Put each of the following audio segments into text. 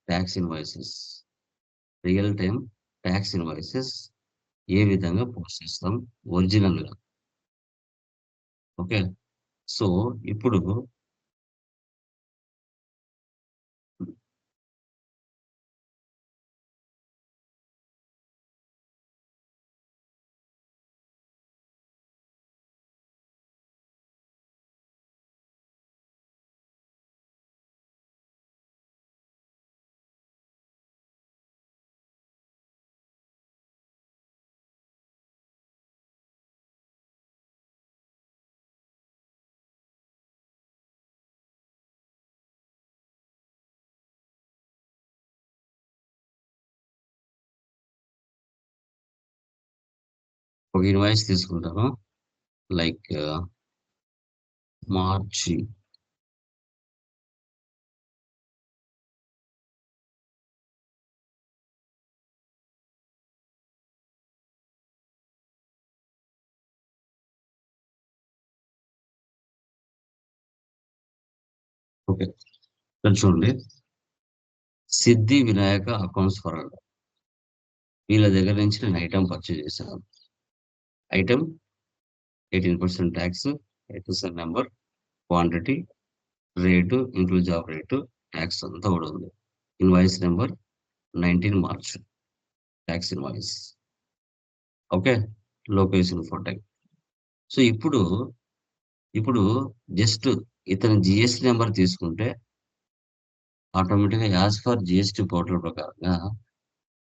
Tax invoices, real time tax invoices ఏ విధంగా post చేస్తాం ఒరిజినల్గా. ఓకే. సో ఇప్పుడు ఒక ఇన్వాయిస్ తీసుకుంటాను, లైక్ మార్చి ఓకే. ఇక్కడ చూడండి, సిద్ధి వినాయక అకౌంట్స్ ఫర్ ఆల్. వీళ్ళ దగ్గర నుంచి నేను ఐటమ్ పర్చేజ్ చేశాను. Item 18% tax, 8% number, quantity, rate, include job rate, tax అంతా కూడా ఉంది. Invoice number 19 March tax invoice. Okay. Location photo. So ఇప్పుడు జస్ట్ ఇతని జిఎస్టీ నెంబర్ తీసుకుంటే ఆటోమేటిక్గా యాజ్ ఫర్ జిఎస్టీ పోర్టల్ ప్రకారంగా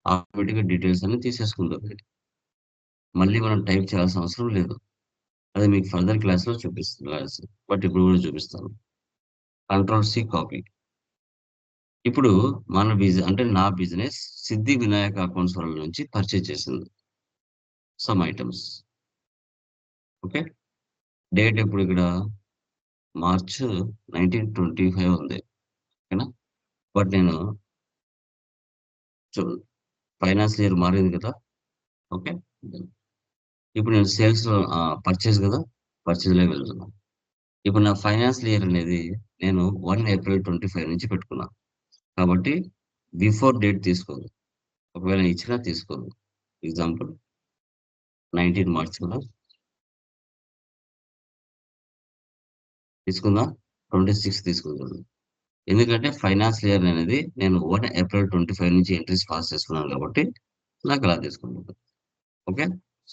ఆటోమేటిక్గా డీటెయిల్స్ అన్ని తీసేసుకుంటుంది. మళ్ళీ మనం టైప్ చేయాల్సిన అవసరం లేదు. అది మీకు ఫర్దర్ క్లాస్లో చూపిస్తాను, బట్ ఇప్పుడు కూడా చూపిస్తాను. కంట్రోల్-C కాపీ. ఇప్పుడు అంటే నా బిజినెస్ సిద్ధి వినాయక అకౌంట్స్ వాళ్ళ నుంచి పర్చేజ్ చేసింది సమ్ ఐటమ్స్. ఓకే. డేట్ ఎప్పుడు ఇక్కడ మార్చ్ 1925 ఉంది. ఓకేనా. బట్ నేను ఫైనాన్స్ ఇయర్ మారింది కదా. ఓకే. ఇప్పుడు నేను సేల్స్ పర్చేజ్ కదా, పర్చేజ్లోకి వెళ్తున్నాను. ఇప్పుడు నా ఫైనాన్షియల్ ఇయర్ అనేది నేను 1 ఏప్రిల్ 25 నుంచి పెట్టుకున్నాను. కాబట్టి బిఫోర్ డేట్ తీసుకోదు, ఒకవేళ ఇచ్చినా తీసుకోదు. ఎగ్జాంపుల్ 19 మార్చ్ కదా తీసుకుందా, 26 తీసుకుందాం. ఎందుకంటే ఫైనాన్షియల్ ఇయర్ అనేది నేను 1 ఏప్రిల్ 25 నుంచి ఎంట్రీస్ పాస్ చేసుకున్నాను కాబట్టి నాకు అలా తీసుకుంటుంది. ఓకే.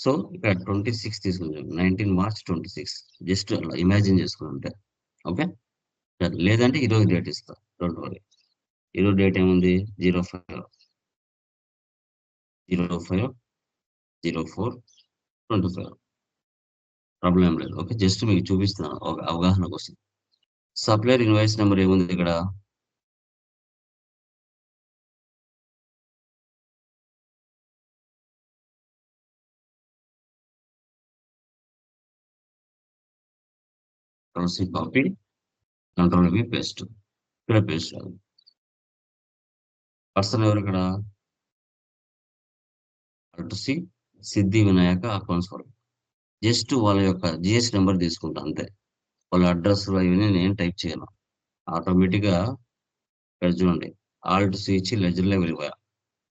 సో ఇక్కడ 26 తీసుకుందాం, 19 మార్చ్ 26 జస్ట్ అలా ఇమాజిన్ చేసుకుంటే. ఓకే. లేదంటే ఈరోజు డేట్ ఇస్తా, డోంట్ వరీ. ఈరోజు డేట్ ఏముంది, 05/04/25. ప్రాబ్లం ఏం లేదు. ఓకే. జస్ట్ మీకు చూపిస్తున్నాను ఒక అవగాహన కోసం. సప్లయర్ ఇన్వాయిస్ నెంబర్ ఏముంది ఇక్కడ, కంట్రోల్-C కాపీ, కంట్రోల్-V పేస్ట్. ఇక్కడ పేస్ట్ కాదు. పర్సన్ ఎవరు ఇక్కడ, కంట్రోల్-C సిద్ధి వినాయక అకౌంట్స్ ఫర్. జస్ట్ వాళ్ళ యొక్క జిఎస్ నెంబర్ తీసుకుంటా అంతే. వాళ్ళ అడ్రస్ ఇవన్నీ నేను టైప్ చేయను. ఆటోమేటిక్గా ఇక్కడ చూడండి, Alt-C ఇచ్చి లెజర్లో వెళ్ళిపోయా.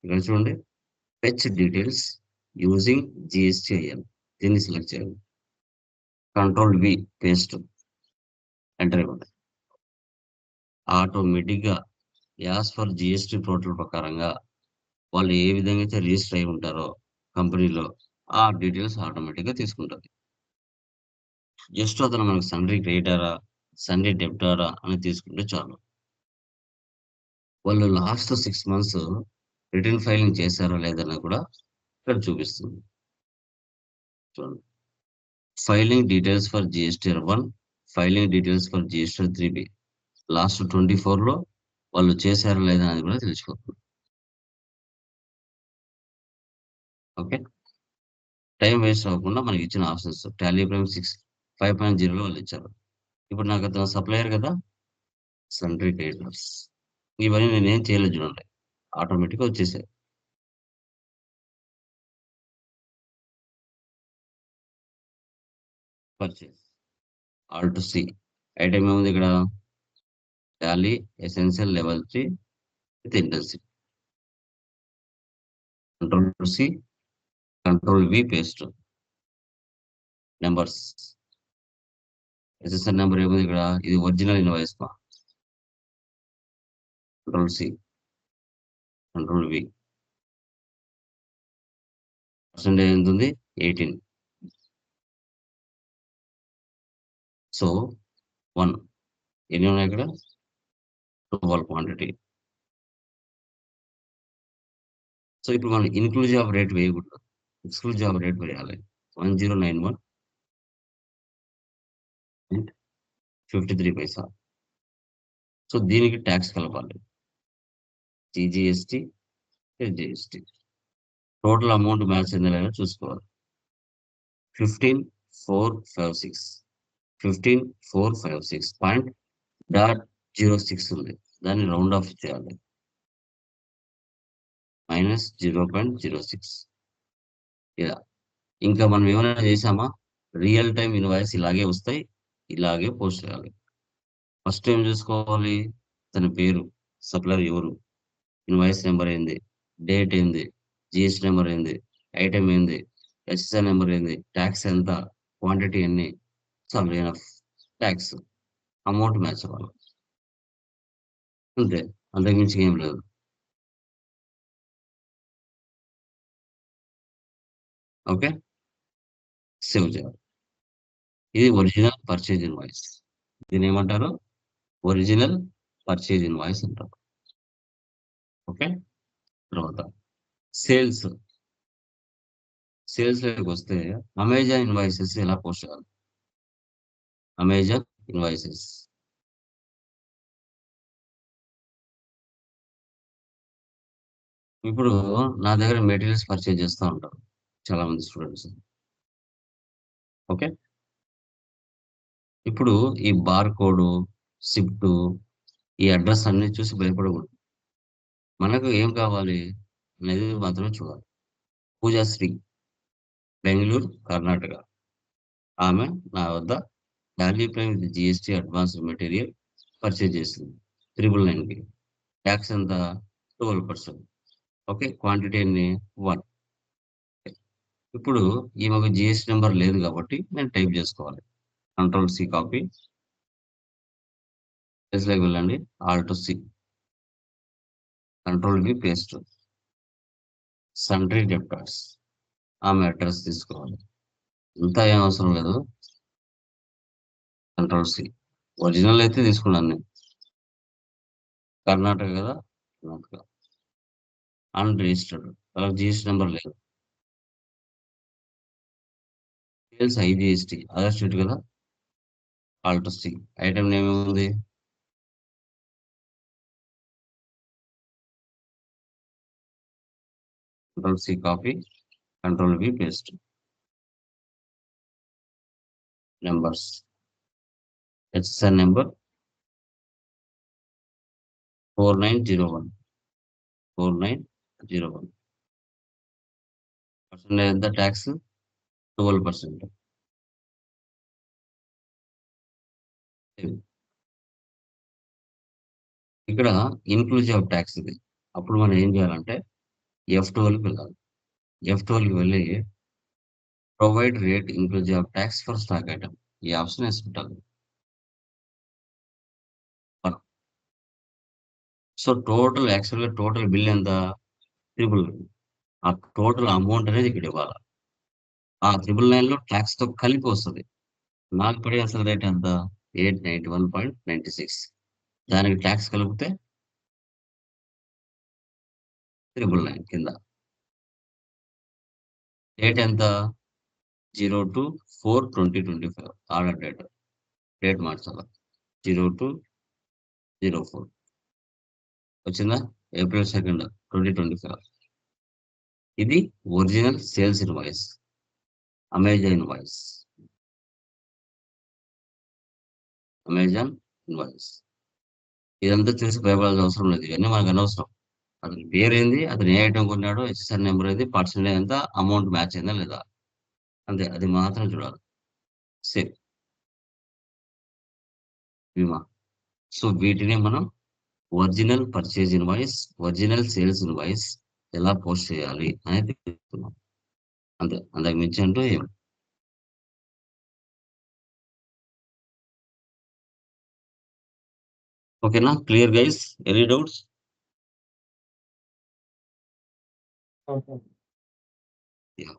ఇక్కడ చూడండి, ఫెచ్ డీటెయిల్స్ యూజింగ్ జిఎస్టిఐఎన్, దీన్ని సెలెక్ట్ చేయాలి. కంట్రోల్-V పేస్ట్, ఎంటర్ ఇవ్వండి. ఆటోమేటిక్గా యాజ్ ఫర్ జిఎస్టి పోర్టల్ ప్రకారంగా వాళ్ళు ఏ విధంగా అయితే రిజిస్టర్ అయి ఉంటారో కంపెనీలో ఆ డీటెయిల్స్ ఆటోమేటిక్గా తీసుకుంటుంది. జస్ట్ అతను మనకు సండే క్రియేటరా, సండే డెబ్టారా అని తీసుకుంటే చాలు. వాళ్ళు లాస్ట్ 6 months రిటర్న్ ఫైలింగ్ చేశారా లేదని కూడా ఇక్కడ చూపిస్తుంది. చూడండి, filing details for GST-1, filing details for GST-3B. Last 24లో వాళ్ళు చేశారా లేదా అనేది కూడా తెలిసిపోతుంది. ఓకే. టైం వేస్ట్ అవ్వకుండా మనకి ఇచ్చిన ఆప్షన్స్ టాలీ ప్రైమ్ 5.0లో వాళ్ళు ఇచ్చారు. ఇప్పుడు నాకు అతను సప్లయర్ కదా, సండ్రీ క్రియేటర్స్. ఇవన్నీ నేనేం చేయలేదు చూడండి, ఆటోమేటిక్గా వచ్చేసాయి. Purchase, Alt-C. ఐటమ్ ఏముంది ఇక్కడ, Tally essential level 3 with intensity. Control C, control V paste. Numbers. SSN number ఏముంది ఇక్కడ? ఇది ఒరిజినల్ ఇన్వాయిస్ మా. Control C, control V. Percentage ఎంత ఉంది? 18. సో 1 ఎన్ని ఉన్నాయి ఇక్కడ? 12 క్వాంటిటీ. సో ఇప్పుడు మనం ఇన్క్లూజివ్ ఆఫ్ రేట్ వేయకూడదు, ఎక్స్క్లూజివ్ ఆఫ్ రేట్ వేయాలి. 1091.53 పైసా. సో దీనికి ట్యాక్స్ కలపాలి. GST, GST. Total amount match అయిందా లేదా చూసుకోవాలి. 15,456 15,456.06 ఉంది. దాన్ని రౌండ్ ఆఫ్ చేయాలి. -0.06. ఇలా. ఇంకా మనం ఏమైనా చేసామా? రియల్ టైం ఇన్వాయిస్ ఇలాగే వస్తాయి, ఇలాగే పోస్ట్ చేయాలి. ఫస్ట్ ఏం చూసుకోవాలి? తన పేరు, సప్లయర్ ఎవరు, ఇన్వాయిస్ నెంబర్ ఏంది, డేట్ ఏంది, జిఎస్టీ నెంబర్ ఏంది, ఐటమ్ ఏంది, హెచ్ఎస్ఐ నెంబర్ ఏంది, ట్యాక్స్ ఎంత, క్వాంటిటీ ఎన్ని, some of tax, amount match అవ్వాలి. అంతే, అంతకుమించి ఏం లేదు. ఓకే, సేవ్ చేయాలి. ఇది ఒరిజినల్ పర్చేజ్ ఇన్వాయిస్. దీని ఏమంటారు? ఒరిజినల్ పర్చేజ్ ఇన్వాయిస్ అంటారు. ఓకే, తర్వాత సేల్స్. సేల్స్ లోకి వస్తే అమెజాన్ ఇన్వాయిసెస్ ఎలా పోస్ట్ చేయాలి? Amazon invoices. ఇప్పుడు నా దగ్గర మెటీరియల్స్ పర్చేజ్ చేస్తూ ఉంటారు చాలా మంది స్టూడెంట్స్. ఓకే, ఇప్పుడు ఈ బార్ కోడ్, షిఫ్ట్, ఈ అడ్రస్ అన్ని చూసి భయపడకూడదు. మనకు ఏం కావాలి అనేది మాత్రమే చూడాలి. పూజాశ్రీ, బెంగళూరు, కర్ణాటక. ఆమె నా వద్ద Tally prime with GST advanced material purchase చేసింది 999కి. ట్యాక్స్ ఎంత? 12%. ఓకే, క్వాంటిటీ ఎన్ని? 1. ఇప్పుడు ఈమెకు జిఎస్టీ నెంబర్ లేదు కాబట్టి నేను టైప్ చేసుకోవాలి. కంట్రోల్ సి కాపీ, ప్లేస్లోకి వెళ్ళండి, alt C, control V paste. Sundry debtors, ఆమె అడ్రస్ తీసుకోవాలి. ఇంత ఏం అవసరం లేదు. Control C. ఒరిజినల్ అయితే తీసుకున్నాను నేను. కర్ణాటక కదా, కర్ణాటక. అన్రిజిస్టర్డ్, వాళ్ళకి జిఎస్టీ నెంబర్ లేదు. సేల్స్ ఐజిఎస్టీ, అదర్ స్టేట్ కదా, ఆల్ట్ సి. ఐటమ్ నేమ్ ఏముంది? Control C copy, control V paste. Numbers. HSR number 4901. 4901. Percentage ఎంత? ట్యాక్స్ 12%. ఇక్కడ ఇన్క్లూజివ్ ఆఫ్ ట్యాక్స్ ఇది. అప్పుడు మనం ఏం చేయాలంటే F12కి వెళ్ళాలి. F12కి వెళ్ళి provide rate inclusive of tax for stock item, ఈ ఆప్షన్ వేసి పెట్టాలి. సో టోటల్ యాక్చువల్గా టోటల్ బిల్ ఎంత? 999. ఆ టోటల్ అమౌంట్ అనేది ఇక్కడ ఇవ్వాలి. ఆ 999లో ట్యాక్స్ తో కలిపి వస్తుంది. నాకు పడే అసలు రేట్ ఎంత? 891.96. దానికి ట్యాక్స్ కలిపితే 999 కింద. డేట్ ఎంత? 02/4/2025 ఆర్డర్ డేట్. డేట్ మార్చాలి. 02/04 వచ్చిందా? April 2nd, 2025. ఇది original sales invoice, Amazon invoice. Amazon invoice. ఇదంతా చూసి భయపడాల్సిన అవసరం లేదు, ఇవన్నీ మనకు అనవసరం. అతని పేరేంది, అతను ఏ ఐటమ్ కొన్నాడో, హెచ్ఎస్ఆర్ నెంబర్ ఏంది, పర్సెంటేజ్ ఎంత, అమౌంట్ మ్యాచ్ అయిందా లేదా, అంతే. అది మాత్రం చూడాలి. సేవ్ బీమా. సో వీటిని మనం original purchase invoice, original sales invoice ఎలా పోస్ట్ చేయాలి అనేది చెప్తున్నాం. అంతే, అంతకు మించి అంటూ ఏం. ఓకేనా? Clear guys? Any doubts? Okay. Yeah.